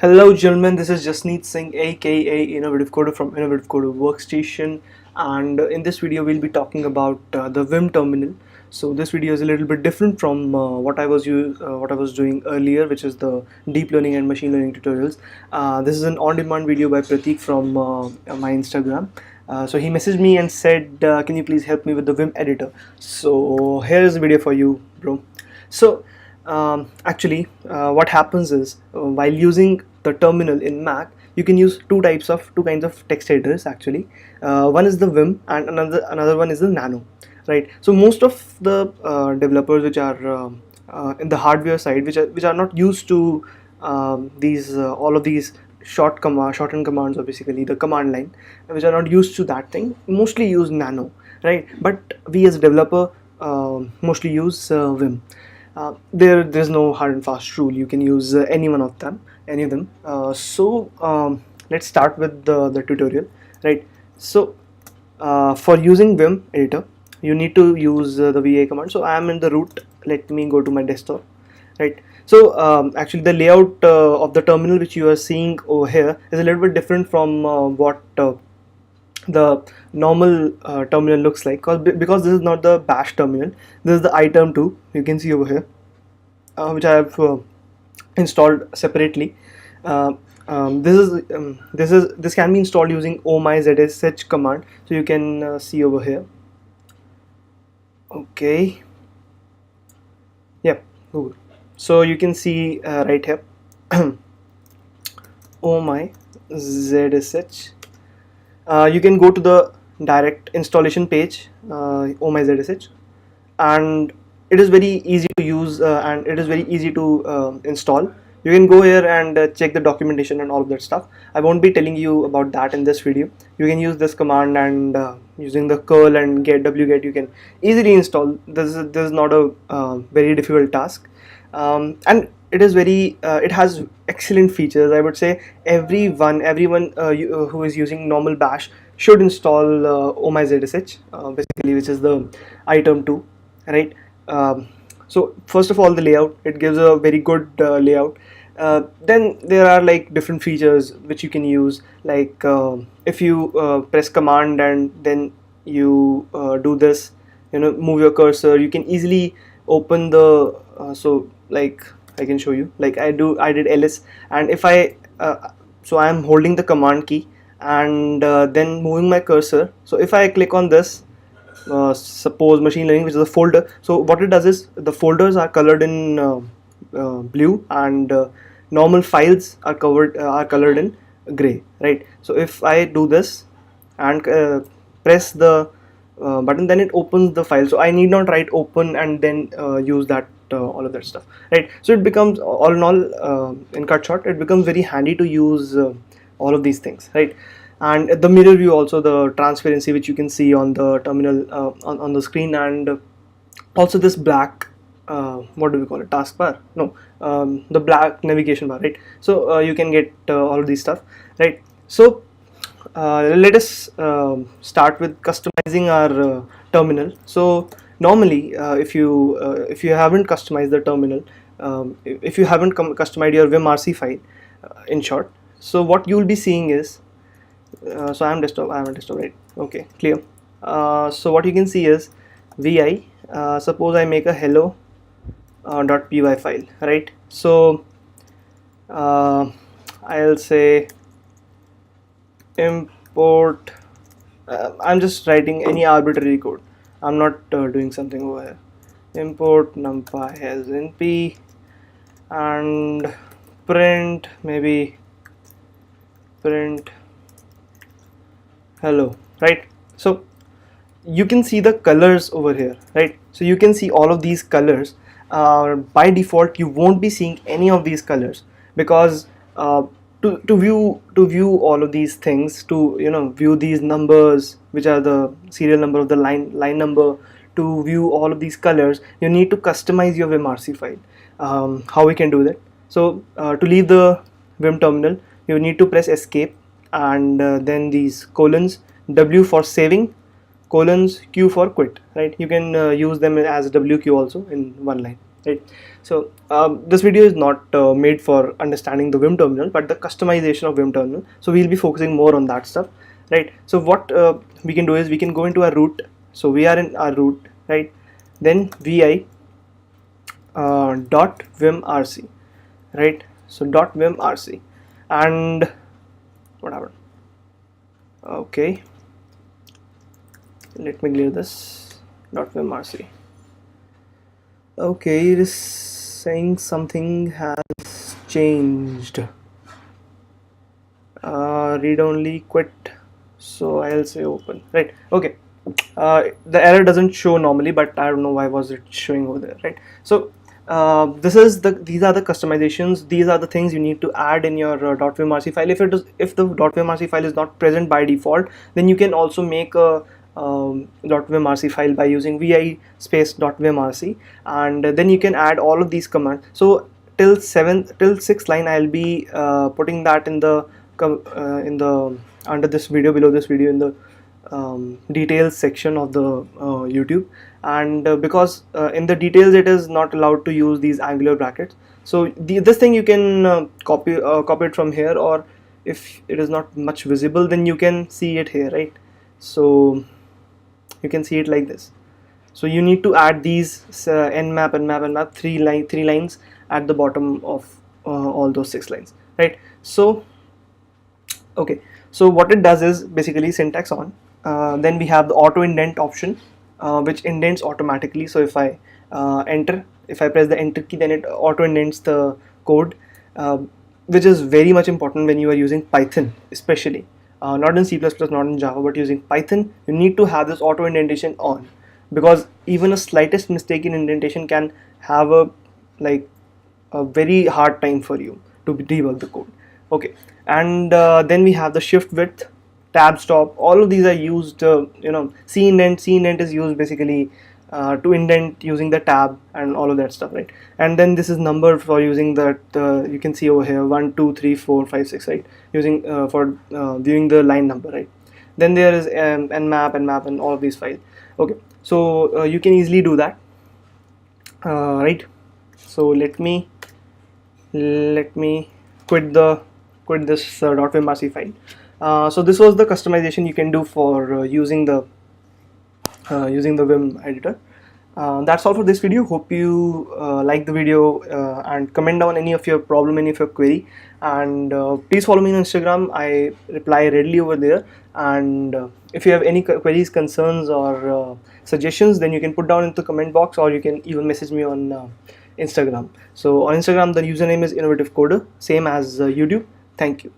Hello gentlemen, this is Jasneet Singh aka Innovative Coder from Innovative Coder Workstation, and in this video we'll be talking about the Vim terminal. So this video is a little bit different from what I was doing earlier, which is the deep learning and machine learning tutorials. This is an on-demand video by Pratik from my Instagram. So he messaged me and said, can you please help me with the Vim editor? So here is the video for you, bro. So actually what happens is while using the terminal in Mac, you can use two kinds of text editors actually. One is the Vim and another one is the Nano, right? So most of the developers which are in the hardware side, which are not used to these all of these shortened commands, or basically the command line, which are not used to that thing, mostly use Nano, right? But we as a developer mostly use Vim. There's no hard and fast rule. You can use any of them. Let's start with the tutorial, right? So for using Vim editor, you need to use the VA command. So I am in the root. Let me go to my desktop, right? So actually the layout of the terminal which you are seeing over here is a little bit different from what the normal terminal looks like, because this is not the bash terminal. This is the iTerm2, you can see over here, which I have installed separately. This can be installed using omyzsh command, so you can see over here. Okay, yep, Google. So you can see right here omyzsh. You can go to the direct installation page, omyzsh, and it is very easy to use and it is very easy to install. You can go here and check the documentation and all of that stuff. I won't be telling you about that in this video. You can use this command, and using the curl and wget you can easily install. This is not a very difficult task, and it is very it has excellent features. I would say everyone who is using normal bash should install omyzsh, basically, which is the iTerm2, right? So first of all, the layout, it gives a very good layout. Then there are like different features which you can use, like if you press command and then you do this, move your cursor, you can easily open the so like I can show you, like I did ls, and if I so I am holding the command key and then moving my cursor. So if I click on this, suppose machine learning, which is a folder, so what it does is the folders are colored in blue, and normal files are colored in gray, right? So if I do this and press the button, then it opens the file. So I need not write open and then use that all of that stuff, right? So it becomes, all in all, in cut short, it becomes very handy to use all of these things, right? And the mirror view, also the transparency which you can see on the terminal on the screen, and also this black what do we call it, taskbar? No, the black navigation bar, right? So you can get all of these stuff, right? So let us start with customizing our terminal. So normally if you haven't customized the terminal, if you haven't customized your vimrc file, in short, so what you will be seeing is so I am desktop, right? Okay, clear. So what you can see is vi, suppose I make a hello .py file, right? So I'll say import, I'm just writing any arbitrary code. I'm not doing something over here. Import numpy as in p, and print, maybe print hello, right? So you can see the colors over here, right? So you can see all of these colors. By default you won't be seeing any of these colors, because to view all of these things, to view these numbers, which are the serial number of the line number, to view all of these colors, you need to customize your vimrc file. How we can do that? So to leave the Vim terminal, you need to press escape, and then these colons, W for saving, colons, Q for quit, right? You can use them as WQ also in one line. right? So this video is not made for understanding the Vim terminal, but the customization of Vim terminal. So we'll be focusing more on that stuff, right? So what we can do is we can go into our root. So we are in our root, right? Then vi dot vimrc, right? So dot vimrc, and what happened? Okay, let me clear this. Dot vimrc. Okay, it is saying something has changed. Read only, quit. So I'll say open, right? Okay. The error doesn't show normally, but I don't know why was it showing over there, right? So these are the customizations. These are the things you need to add in your .vimrc file. If the .vimrc file is not present by default, then you can also make a .vimrc file by using vi space .vimrc, and then you can add all of these commands. So till 6th line I'll be putting that in the under this video, below this video, in the details section of the YouTube. And because in the details it is not allowed to use these angular brackets, so this thing you can copy it from here, or if it is not much visible, then you can see it here, right? So you can see it like this. So you need to add these nmap, three lines at the bottom of all those 6 lines, right? So okay, so what it does is basically syntax on, then we have the auto indent option, which indents automatically. So if I press the enter key, then it auto indents the code, which is very much important when you are using Python, especially not in C++, not in Java, but using Python. You need to have this auto indentation on, because even a slightest mistake in indentation can have a very hard time for you to debug the code. Okay, and then we have the shift width, tabstop. All of these are used, cindent is used basically to indent using the tab and all of that stuff, right? And then this is number for using that, you can see over here 1 2 3 4 5 6, right? Using for viewing the line number, right? Then there is nmap and all of these files. Okay, so you can easily do that, right? So let me quit this .vimrc file. So this was the customization you can do for using the Vim editor. That's all for this video. Hope you like the video, and comment down any of your problem, any of your query, and please follow me on Instagram. I reply readily over there, and if you have any queries, concerns, or suggestions, then you can put down into the comment box, or you can even message me on Instagram. So on Instagram the username is innovativecoder, same as YouTube. Thank you.